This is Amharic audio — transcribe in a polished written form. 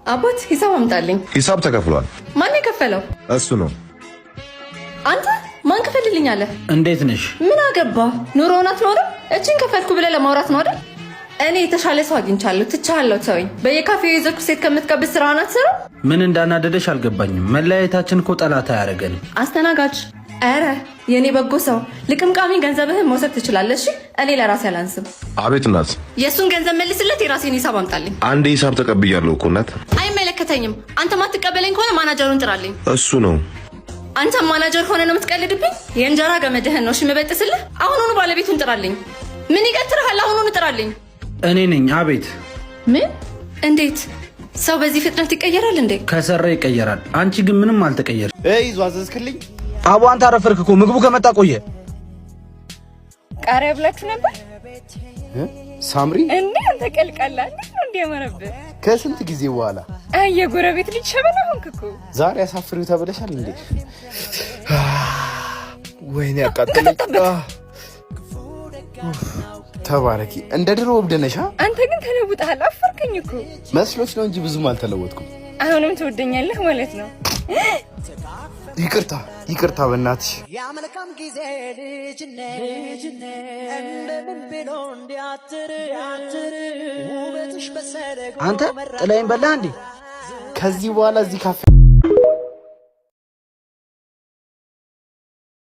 አባት ሂሳብ አምጣልኝ። ሂሳብ ተከፍሏል። ማን የከፈለው? እሱ ነው። አንተ ማን ከፈልልኝ አለ? እንዴት ነሽ? ምን አገባ? ኑሮውን አትኖርም? እቺን ከፈልኩ ብለህ ለማውራት ነው አይደል? እኔ የተሻለ ሰው አግኝቻለሁ። ትቻለሁ። ተወኝ። በየካፌው የዘኩ ሴት ከምትቀብስ ስራውን አትሰራ። ምን እንዳናደደሽ አልገባኝም። መለያየታችን እኮ ጠላት አያደርገንም። አስተናጋጅ፣ ኧረ የኔ በጎ ሰው ልቅምቃሚ ገንዘብህን መውሰድ ትችላለሽ። እኔ ለራሴ አላንስም። አቤት እናት። የሱን ገንዘብ መልስለት፣ የራሴን ሂሳብ አምጣልኝ። አንድ ሂሳብ ተቀብያለሁ እኮ እናት። አይመለከተኝም። አንተ ማትቀበለኝ ከሆነ ማናጀሩን ጥራልኝ። እሱ ነው። አንተ ማናጀር ሆነ ነው የምትቀልድብኝ? የእንጀራ ገመድህን ነው ሽመበጥስልህ። አሁኑኑ ባለቤቱን ጥራልኝ። ምን ይቀጥርሃል? አሁኑኑ ጥራልኝ። እኔ ነኝ። አቤት። ምን? እንዴት? ሰው በዚህ ፍጥነት ይቀየራል እንዴ? ከሰራ ይቀየራል። አንቺ ግን ምንም አልተቀየር። ይዞ አዘዝክልኝ። አቡ አንተ አረፈርክ እኮ ምግቡ ከመጣ ቆየ። ቃሪያ ብላችሁ ነበር ሳምሪ? እንዴ አንተ ቀልቀላ እንዴ ነው እንደማረብህ? ከስንት ጊዜ በኋላ የጎረቤት ልጅ ሸበላ ሆንክ እኮ። ዛሬ አሳፍሪው ተብለሻል እንዴ? ወይኔ አቃጠለኝ። ተባረኪ። እንደ ድሮ ወብደነሻ። አንተ ግን ተለውጠሃል። አፈርከኝ እኮ መስሎች ነው እንጂ ብዙም አልተለወጥኩም። አሁንም ትወደኛለህ ማለት ነው? ይቅርታ በእናትሽ። ያመልካም ጊዜ ልጅነት እንደምን ብሎ እንዲያትር ውበትሽ በሰደጎ አንተ ጥላዬን በላህ እንዴ? ከዚህ በኋላ እዚህ ካፌ